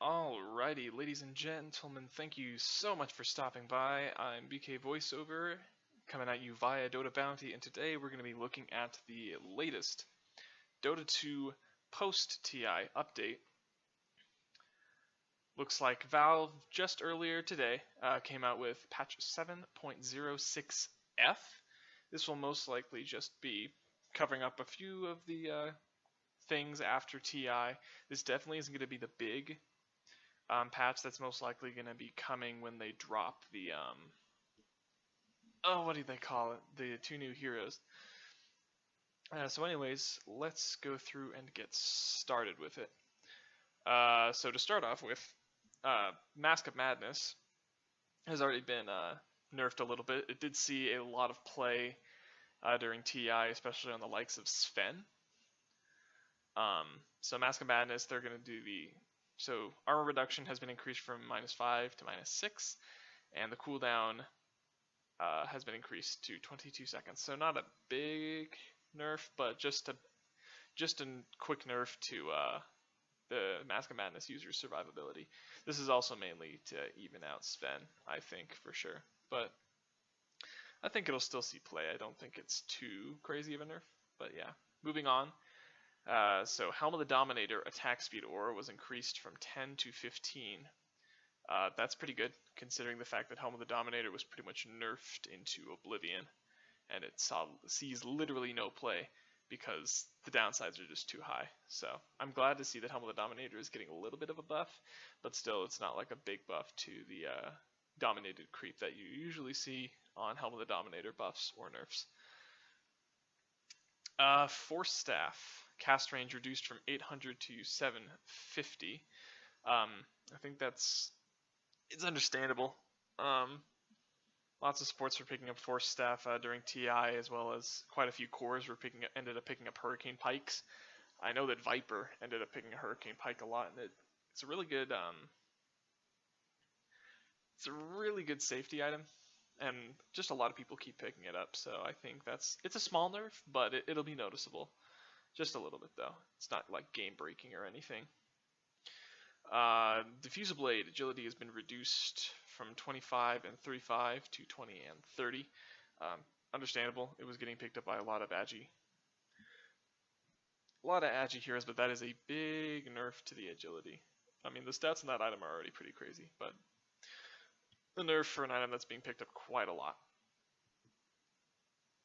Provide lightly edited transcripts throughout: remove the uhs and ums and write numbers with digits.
Alrighty, ladies and gentlemen, thank you so much for stopping by. I'm BK Voiceover, coming at you via Dota Bounty, and today we're going to be looking at the latest Dota 2 post-TI update. Looks like Valve just earlier today came out with patch 7.06F. This will most likely just be covering up a few of the things after TI. This definitely isn't going to be the big patch that's most likely going to be coming when they drop the what do they call it? The two new heroes. So anyways, let's go through and get started with it. So to start off with, Mask of Madness has already been nerfed a little bit. It did see a lot of play during TI, especially on the likes of Sven. So Mask of Madness, they're going to do so armor reduction has been increased from -5 to -6, and the cooldown has been increased to 22 seconds. So not a big nerf, but just a quick nerf to the Mask of Madness user's survivability. This is also mainly to even out Sven, I think, for sure. But I think it'll still see play. I don't think it's too crazy of a nerf. But yeah, moving on. So Helm of the Dominator attack speed aura was increased from 10 to 15. That's pretty good, considering the fact that Helm of the Dominator was pretty much nerfed into oblivion, and it sees literally no play because the downsides are just too high. So I'm glad to see that Helm of the Dominator is getting a little bit of a buff, but still it's not like a big buff to the dominated creep that you usually see on Helm of the Dominator buffs or nerfs. Force Staff. Cast range reduced from 800 to 750. I think it's understandable. Lots of supports were picking up Force Staff during TI, as well as quite a few cores ended up picking up Hurricane Pikes. I know that Viper ended up picking a Hurricane Pike a lot, and it's a really good safety item, and just a lot of people keep picking it up. So I think it's a small nerf, but it'll be noticeable. Just a little bit, though. It's not like game-breaking or anything. Diffusal Blade agility has been reduced from 25 and 35 to 20 and 30. Understandable. It was getting picked up by a lot of agi heroes, but that is a big nerf to the agility. I mean, the stats on that item are already pretty crazy, but the nerf for an item that's being picked up quite a lot.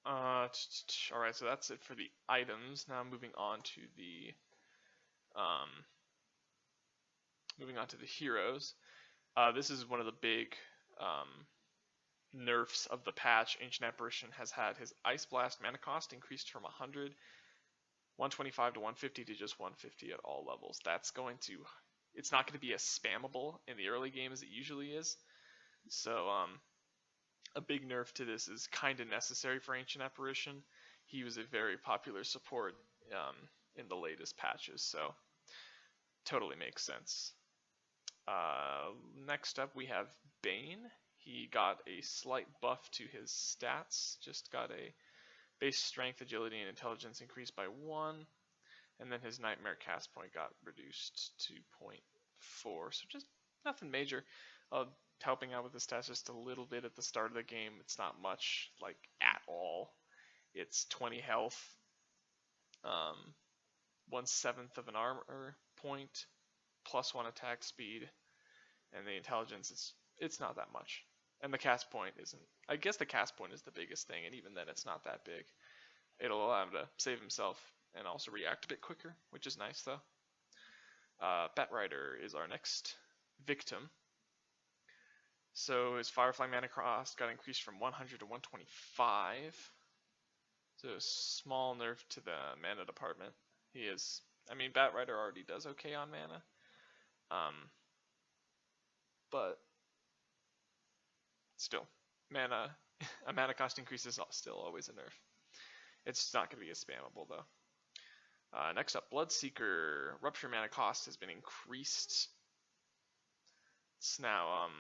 Alright, so that's it for the items. Now moving on to the heroes. This is one of the big nerfs of the patch. Ancient Apparition has had his Ice Blast mana cost increased from 125 to 150 to just 150 at all levels. It's not going to be as spammable in the early game as it usually is. So a big nerf to this is kind of necessary for Ancient Apparition. He was a very popular support in the latest patches, so totally makes sense. Next up we have Bane. He got a slight buff to his stats, just got a base strength, agility, and intelligence increased by 1, and then his Nightmare cast point got reduced to 0.4, so just nothing major. Helping out with the stats just a little bit at the start of the game. It's not much, like, at all. It's 20 health, 1/7 of an armor point, +1 attack speed, and the intelligence, it's not that much. And the cast point isn't, I guess the cast point is the biggest thing, and even then it's not that big. It'll allow him to save himself and also react a bit quicker, which is nice though. Batrider is our next victim. So his Firefly mana cost got increased from 100 to 125. So a small nerf to the mana department. Batrider already does okay on mana. But still, a mana cost increase is still always a nerf. It's not going to be as spammable though. Next up, Bloodseeker. Rupture mana cost has been increased. It's now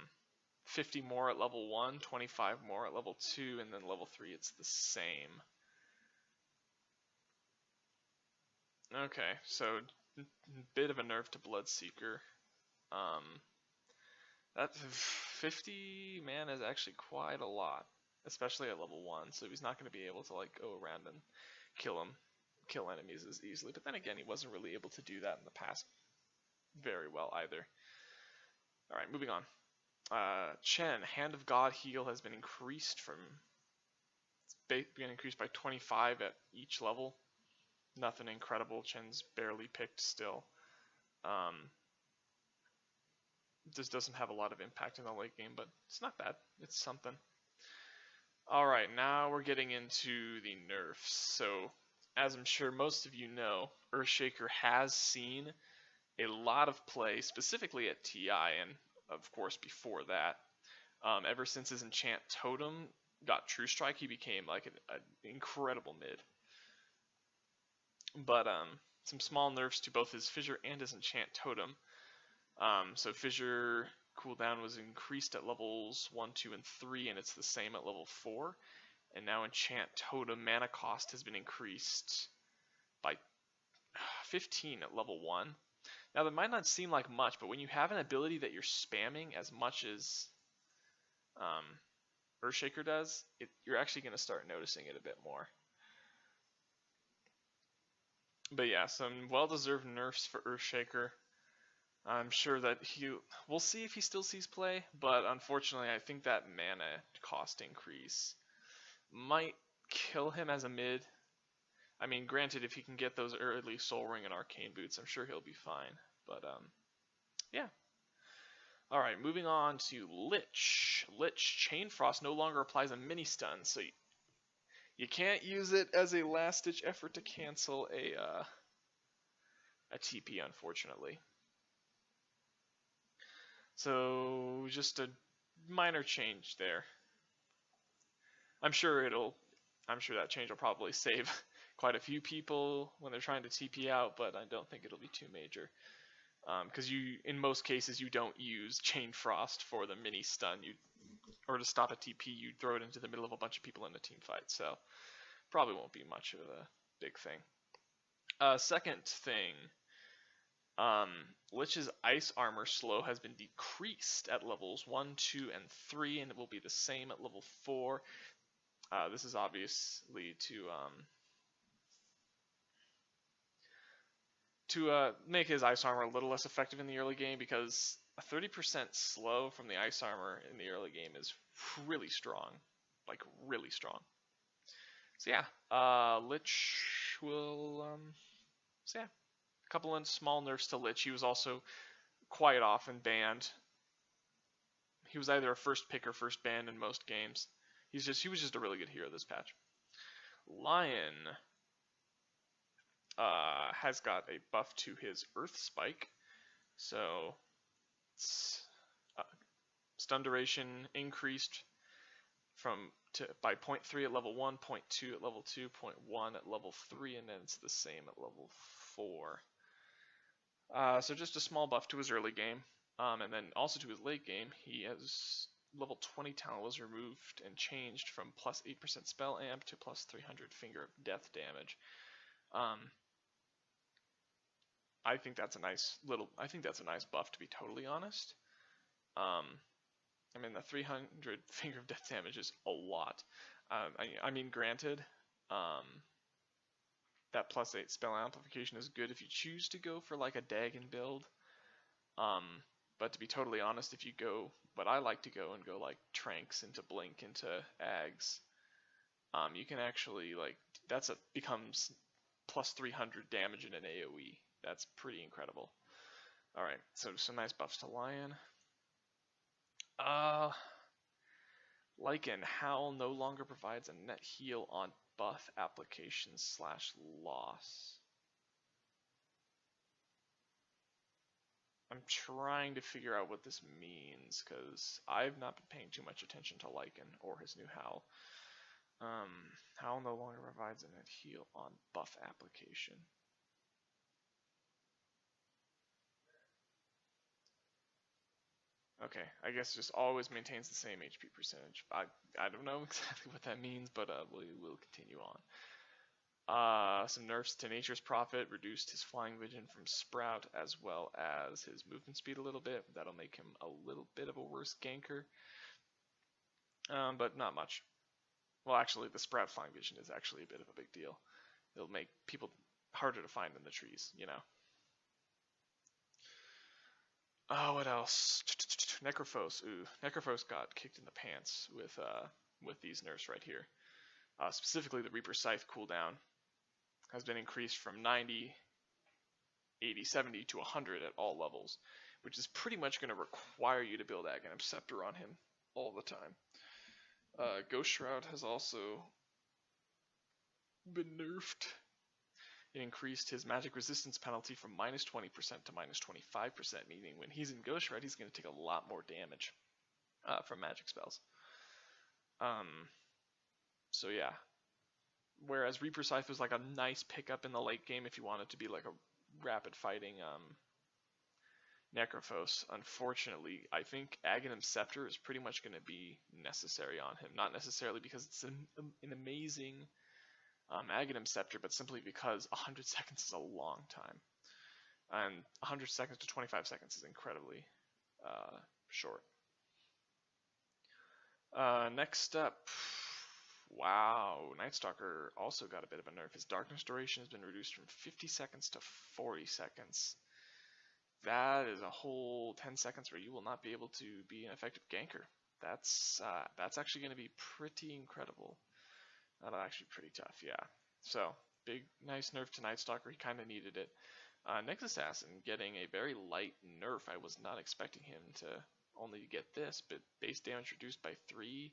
50 more at level 1, 25 more at level 2, and then level 3 it's the same. Okay, so bit of a nerf to Bloodseeker. That 50 mana is actually quite a lot, especially at level 1, so he's not going to be able to like go around and kill enemies as easily. But then again, he wasn't really able to do that in the past very well either. Alright, moving on. Chen, Hand of God heal has been increased by 25 at each level. Nothing incredible. Chen's barely picked still. This doesn't have a lot of impact in the late game, but it's not bad. It's something. Alright, now we're getting into the nerfs. So, as I'm sure most of you know, Earthshaker has seen a lot of play, specifically at TI, and of course before that. Ever since his Enchant Totem got True Strike, he became like an incredible mid. But some small nerfs to both his Fissure and his Enchant Totem. So Fissure cooldown was increased at levels 1, 2, and 3, and it's the same at level 4. And now Enchant Totem mana cost has been increased by 15 at level 1. Now that might not seem like much, but when you have an ability that you're spamming as much as Earthshaker does, you're actually going to start noticing it a bit more. But yeah, some well-deserved nerfs for Earthshaker. I'm sure that we'll see if he still sees play, but unfortunately I think that mana cost increase might kill him as a mid. I mean, granted, if he can get those early Soul Ring and Arcane Boots, I'm sure he'll be fine. But yeah. Alright, moving on to Lich. Lich, Chain Frost no longer applies a mini stun, so you can't use it as a last-ditch effort to cancel a TP, unfortunately. So just a minor change there. I'm sure that change will probably save quite a few people when they're trying to TP out, but I don't think it'll be too major. Because in most cases, you don't use Chain Frost for the mini stun, or to stop a TP, you throw it into the middle of a bunch of people in a team fight. So probably won't be much of a big thing. Second thing. Lich's Ice Armor slow has been decreased at levels 1, 2, and 3, and it will be the same at level 4. This is obviously to make his Ice Armor a little less effective in the early game, because a 30% slow from the Ice Armor in the early game is really strong. Like, really strong. So yeah, Lich will, so yeah. Couple of small nerfs to Lich. He was also quite often banned. He was either a first pick or first ban in most games. He was just a really good hero this patch. Lion has got a buff to his Earth Spike, so stun duration increased by 0.3 at level 1, 0.2 at level 2, 0.1 at level 3, and then it's the same at level 4. So just a small buff to his early game, and then also to his late game. He has level 20 talent was removed and changed from plus 8% spell amp to plus 300 finger of death damage. I think that's a nice buff, to be totally honest. I mean, the 300 finger of death damage is a lot. I mean, granted, that plus 8 spell amplification is good if you choose to go for like a Dagon build. But to be totally honest, if you go, but I like to go and go like Tranks into Blink into Ags, you can actually becomes plus 300 damage in an AoE. That's pretty incredible. Alright, so some nice buffs to Lion. Lycan, Howl no longer provides a net heal on buff application / loss. I'm trying to figure out what this means, because I've not been paying too much attention to Lycan or his new Howl. Howl no longer provides a net heal on buff application. Okay, I guess just always maintains the same HP percentage. I don't know exactly what that means, but we'll continue Some nerfs to Nature's Prophet reduced his flying vision from Sprout as well as his movement speed a little bit. That'll make him a little bit of a worse ganker, but not much. Well, actually, the Sprout flying vision is actually a bit of a big deal. It'll make people harder to find in the trees, you know. Oh, what else? Necrophos. Ooh, Necrophos got kicked in the pants with these nerfs right here. Specifically, the Reaper Scythe cooldown has been increased from 90, 80, 70 to 100 at all levels, which is pretty much going to require you to build Aghanim Scepter on him all the time. Ghost Shroud has also been nerfed. It increased his magic resistance penalty from -20% to -25%, meaning when he's in Ghost Shroud, he's going to take a lot more damage from magic spells. So yeah. Whereas Reaper Scythe was like a nice pickup in the late game if you wanted to be like a rapid fighting Necrophos. Unfortunately, I think Aghanim Scepter is pretty much going to be necessary on him. Not necessarily because it's an amazing Aghanim Scepter, but simply because 100 seconds is a long time. And 100 seconds to 25 seconds is incredibly short. Next up, wow, Nightstalker also got a bit of a nerf. His darkness duration has been reduced from 50 seconds to 40 seconds. That is a whole 10 seconds where you will not be able to be an effective ganker. That's actually going to be pretty incredible. That's actually pretty tough, yeah. So, big, nice nerf to Nightstalker. He kind of needed it. Nexus Assassin getting a very light nerf. I was not expecting him to only get this, but base damage reduced by 3.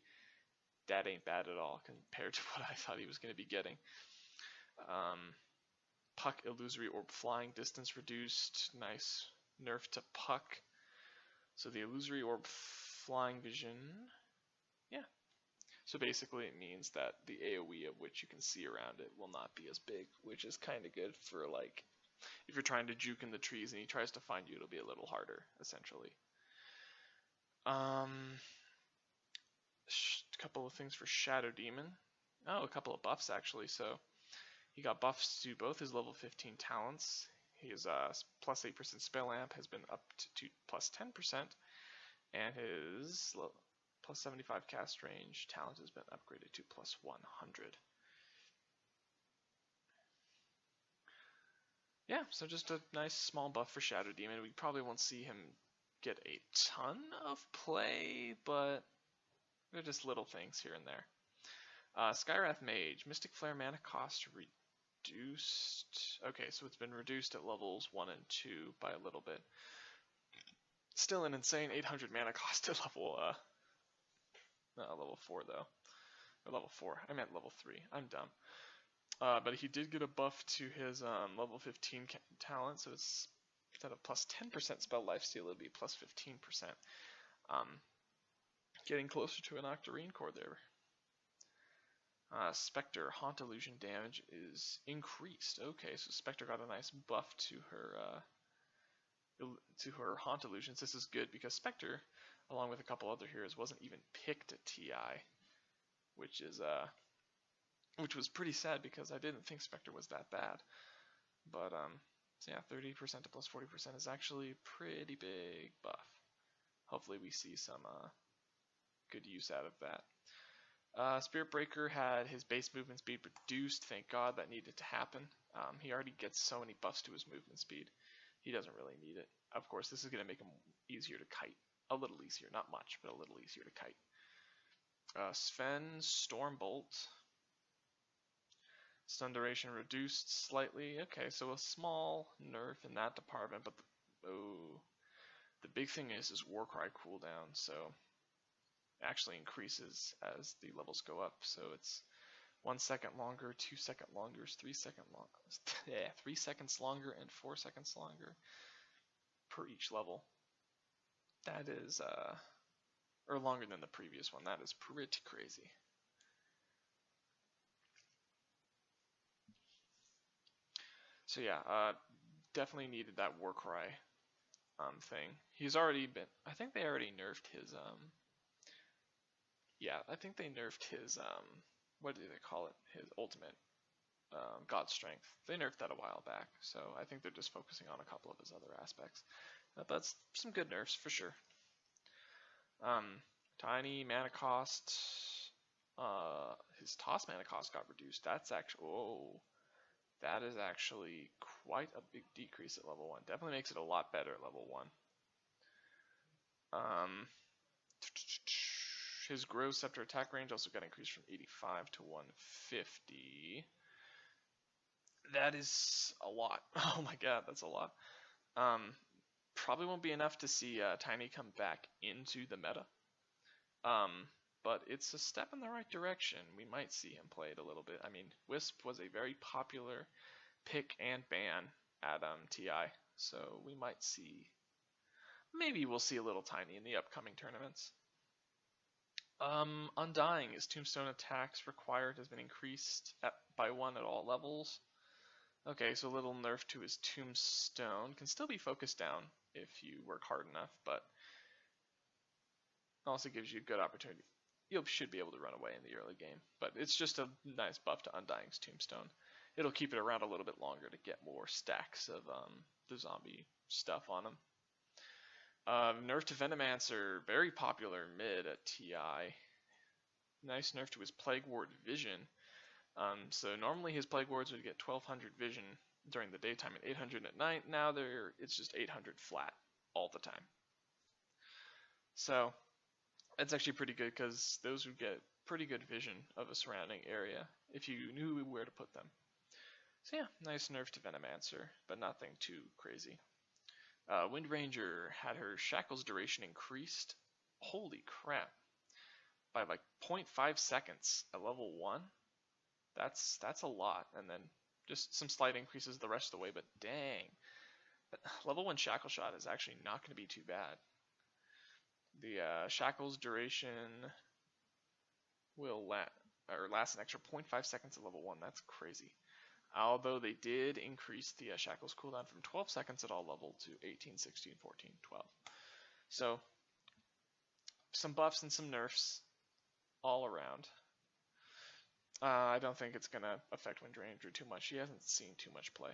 That ain't bad at all compared to what I thought he was going to be getting. Puck Illusory Orb flying distance reduced. Nice nerf to Puck. So the Illusory Orb flying vision, yeah. So basically it means that the AoE of which you can see around it will not be as big, which is kind of good for like, if you're trying to juke in the trees and he tries to find you, it'll be a little harder, essentially. A couple of things for Shadow Demon. Oh, a couple of buffs actually. So he got buffs to both his level 15 talents. His plus 8% spell amp has been up to plus 10%, and his plus 75 cast range talent has been upgraded to plus 100. Yeah, so just a nice small buff for Shadow Demon. We probably won't see him get a ton of play, but they're just little things here and there. Skywrath Mage, Mystic Flare mana cost reduced. Okay, so it's been reduced at levels 1 and 2 by a little bit. Still an insane 800 mana cost at level, not level 4 though. Or level 4, I meant level 3, I'm dumb. But he did get a buff to his level 15 talent, so it's instead of plus 10% spell lifesteal, it'll be plus 15%. Getting closer to an Octarine core there. Spectre, Haunt Illusion damage is increased. Okay, so Spectre got a nice buff to her Haunt Illusions. This is good because Spectre, along with a couple other heroes, wasn't even picked at TI, which was pretty sad because I didn't think Spectre was that bad. But so yeah, 30% to plus 40% is actually a pretty big buff. Hopefully we see some good use out of that. Spirit Breaker had his base movement speed reduced. Thank God that needed to happen. He already gets so many buffs to his movement speed. He doesn't really need it. Of course, this is going to make him easier to kite. A little easier, not much, but a little easier to kite. Sven, Stormbolt. Stun duration reduced slightly. Okay, so a small nerf in that department, but the big thing is his Warcry cooldown, so it actually increases as the levels go up. So it's 1 second longer, 2 second longer, 3 second long, 3 seconds longer, and 4 seconds longer per each level. That is or longer than the previous one. That is pretty crazy. So yeah, definitely needed that Warcry thing. He's already been, I think they already nerfed his, yeah, I think they nerfed his, what do they call it? His ultimate. God Strength. They nerfed that a while back, so I think they're just focusing on a couple of his other aspects. But that's some good nerfs for sure. Tiny mana cost. His toss mana cost got reduced. That's actually, whoa, that is actually quite a big decrease at level 1. Definitely makes it a lot better at level 1. His Grove Scepter attack range also got increased from 85 to 150. That is a lot. Oh my god, that's a lot. Probably won't be enough to see Tiny come back into the meta. But it's a step in the right direction. We might see him played a little bit. I mean, Wisp was a very popular pick and ban at TI, so we might see, maybe we'll see a little Tiny in the upcoming tournaments. Undying, his Tombstone attacks required has been increased by 1 at all levels. Okay, so a little nerf to his Tombstone. Can still be focused down if you work hard enough, but also gives you a good opportunity. You should be able to run away in the early game, but it's just a nice buff to Undying's Tombstone. It'll keep it around a little bit longer to get more stacks of the zombie stuff on him. Nerf to Venomancer, very popular mid at TI. Nice nerf to his Plague Ward Vision. So normally his Plague Wards would get 1200 vision during the daytime and 800 at night. Now it's just 800 flat all the time. So that's actually pretty good because those would get pretty good vision of a surrounding area if you knew where to put them. So yeah, nice nerf to Venomancer, but nothing too crazy. Wind Ranger had her Shackles duration increased. Holy crap. By like 0.5 seconds at level 1. That's a lot. And then just some slight increases the rest of the way, but dang. Level 1 Shackle Shot is actually not going to be too bad. The Shackles duration will last an extra 0.5 seconds at level 1. That's crazy. Although they did increase the Shackles cooldown from 12 seconds at all level to 18, 16, 14, 12. So, some buffs and some nerfs all around. I don't think it's going to affect Wind Ranger too much. She hasn't seen too much play.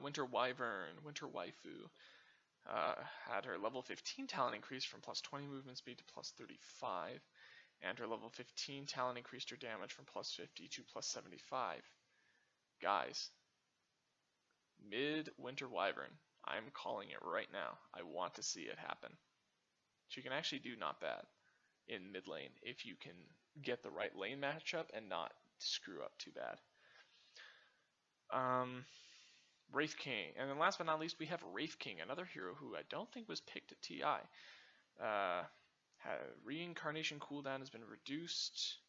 Winter Wyvern, Winter Waifu, had her level 15 talent increased from plus 20 movement speed to plus 35, and her level 15 talent increased her damage from plus 50 to plus 75. Guys, mid-Winter Wyvern, I'm calling it right now. I want to see it happen. She can actually do not bad in mid lane if you can get the right lane matchup and not screw up too bad. Wraith King, and then last but not least we have Wraith King, another hero who I don't think was picked at TI. Reincarnation cooldown has been reduced.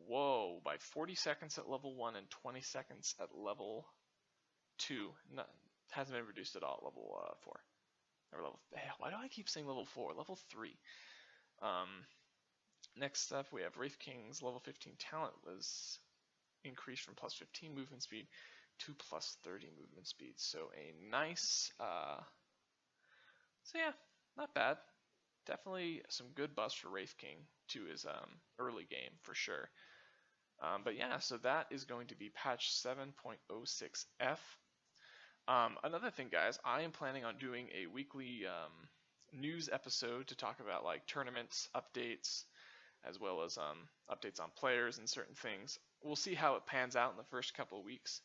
Whoa, by 40 seconds at level 1 and 20 seconds at level 2. No, hasn't been reduced at all at level 4. Or level, why do I keep saying level 4? Level 3. Next up, we have Wraith King's level 15 talent was increased from plus 15 movement speed to plus 30 movement speed. So a nice, so yeah, not bad. Definitely some good buffs for Wraith King to his early game for sure. But yeah, so that is going to be patch 7.06F. Another thing, guys, I am planning on doing a weekly news episode to talk about like tournaments, updates, as well as updates on players and certain things. We'll see how it pans out in the first couple of weeks,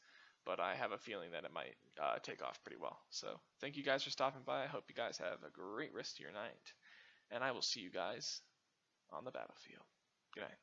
but I have a feeling that it might take off pretty well. So thank you guys for stopping by. I hope you guys have a great rest of your night, and I will see you guys on the battlefield. Good night.